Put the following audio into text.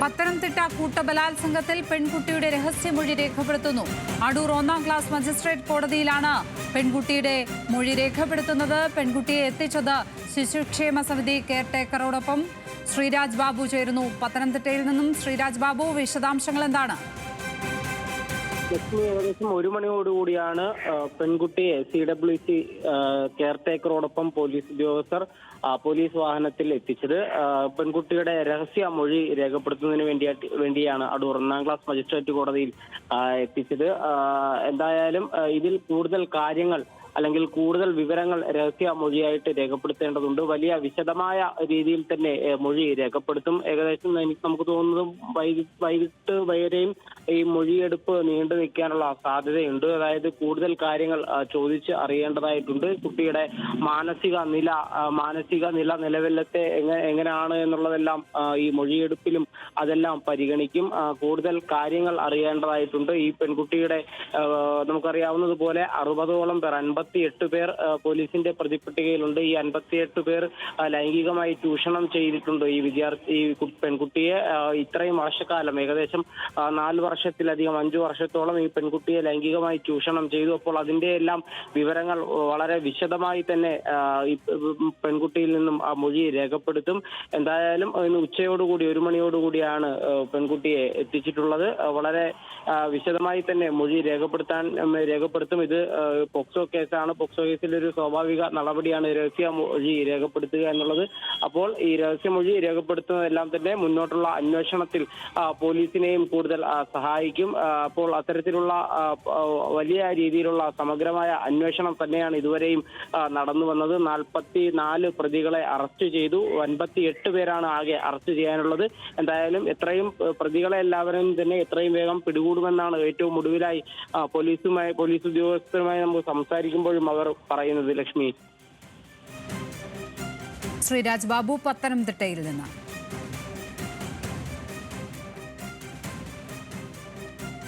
പത്തനംതിട്ട കൂട്ടബലാത്സംഗത്തിൽ പെൺകുട്ടിയുടെ രഹസ്യമൊഴി രേഖപ്പെടുത്തുന്നു. അടൂർ 1-ാം ക്ലാസ് മജിസ്ട്രേറ്റ് കോടതിയിലാണ് പെൺകുട്ടിയുടെ മൊഴി രേഖപ്പെടുത്തുന്നത്. പെൺകുട്ടിയെ എത്തിച്ചത് ശിശുക്ഷേമ സമിതി കെയർടേക്കറോടൊപ്പം ശ്രീരാജ് ബാബു ചേരുന്നു. പത്തനംതിട്ടയിൽ നിന്നും ശ്രീരാജ് ബാബു, വിശദാംശങ്ങൾ എന്താണ്? ലക്ഷ്മി, ഏകദേശം 1 മണിയോടുകൂടിയാണ് പെൺകുട്ടിയെ CWC കെയർടേക്കറോടൊപ്പം പോലീസ് ഉദ്യോഗസ്ഥർ പോലീസ് വാഹനത്തിൽ എത്തിച്ചത്. പെൺകുട്ടിയുടെ രഹസ്യ മൊഴി രേഖപ്പെടുത്തുന്നതിന് വേണ്ടിയാണ് അടൂർ 1-ാം ക്ലാസ് മജിസ്ട്രേറ്റ് കോടതിയിൽ എത്തിച്ചത്. എന്തായാലും ഇതിൽ കൂടുതൽ കാര്യങ്ങൾ അല്ലെങ്കിൽ കൂടുതൽ വിവരങ്ങൾ രഹസ്യ മൊഴിയായിട്ട് രേഖപ്പെടുത്തേണ്ടതുണ്ട്. വലിയ വിശദമായ രീതിയിൽ തന്നെ മൊഴി രേഖപ്പെടുത്തും. ഏകദേശം നമുക്ക് തോന്നുന്നതും വൈകിട്ട് വരെയും ഈ മൊഴിയെടുപ്പ് നീണ്ടു നിൽക്കാനുള്ള സാധ്യതയുണ്ട്. അതായത് കൂടുതൽ കാര്യങ്ങൾ ചോദിച്ച് അറിയേണ്ടതായിട്ടുണ്ട്. കുട്ടിയുടെ മാനസിക നില നിലവിലത്തെ എങ്ങനെയാണ് എന്നുള്ളതെല്ലാം ഈ മൊഴിയെടുപ്പിലും അതെല്ലാം പരിഗണിക്കും. കൂടുതൽ കാര്യങ്ങൾ അറിയേണ്ടതായിട്ടുണ്ട്. ഈ പെൺകുട്ടിയുടെ നമുക്കറിയാവുന്നതുപോലെ 60ഓളം പേർ 58 പേർ പോലീസിന്റെ പ്രതിപട്ടികയിലുണ്ട്. ഈ 58 പേർ ലൈംഗികമായി ചൂഷണം ചെയ്തിട്ടുണ്ട് ഈ പെൺകുട്ടിയെ. ഇത്രയും വർഷക്കാലം, ഏകദേശം 4 വർഷത്തിലധികം 5 വർഷത്തോളം ഈ പെൺകുട്ടിയെ ലൈംഗികമായി ചൂഷണം ചെയ്തു. അപ്പോൾ അതിന്റെ എല്ലാം വിവരങ്ങൾ വളരെ വിശദമായി തന്നെ ഈ പെൺകുട്ടിയിൽ നിന്നും ആ മൊഴി രേഖപ്പെടുത്തും. എന്തായാലും ഇന്ന് ഉച്ചയോടുകൂടി 1 മണിയോടുകൂടിയാണ് പെൺകുട്ടിയെ എത്തിച്ചിട്ടുള്ളത്. വളരെ വിശദമായി തന്നെ മൊഴി രേഖപ്പെടുത്തും. ഇത് പോക്സോ കേസാണ്. പോക്സോ കേസിൽ ഒരു സ്വാഭാവിക നടപടിയാണ് രഹസ്യമൊഴി രേഖപ്പെടുത്തുക എന്നുള്ളത്. അപ്പോൾ ഈ രഹസ്യമൊഴി രേഖപ്പെടുത്തുന്നതെല്ലാം തന്നെ മുന്നോട്ടുള്ള അന്വേഷണത്തിൽ പോലീസിനെയും കൂടുതൽ സഹായിക്കും. അപ്പോൾ അത്തരത്തിലുള്ള വലിയ രീതിയിലുള്ള സമഗ്രമായ അന്വേഷണം തന്നെയാണ് ഇതുവരെയും നടന്നു വന്നത്. 44 പ്രതികളെ അറസ്റ്റ് ചെയ്തു. 58 പേരാണ് ആകെ അറസ്റ്റ് ചെയ്യാനുള്ളത്. എന്തായാലും പ്രതികളെ എല്ലാവരും തന്നെ എത്രയും വേഗം പിടികൂടുമെന്നാണ് ഏറ്റവും ഒടുവിലായി പോലീസ് ഉദ്യോഗസ്ഥരുമായി നമുക്ക് സംസാരിക്കുമ്പോഴും അവർ പറയുന്നത്. ലക്ഷ്മി. ശ്രീരാജ് ബാബു, പത്തനംതിട്ടയിൽ നിന്ന്.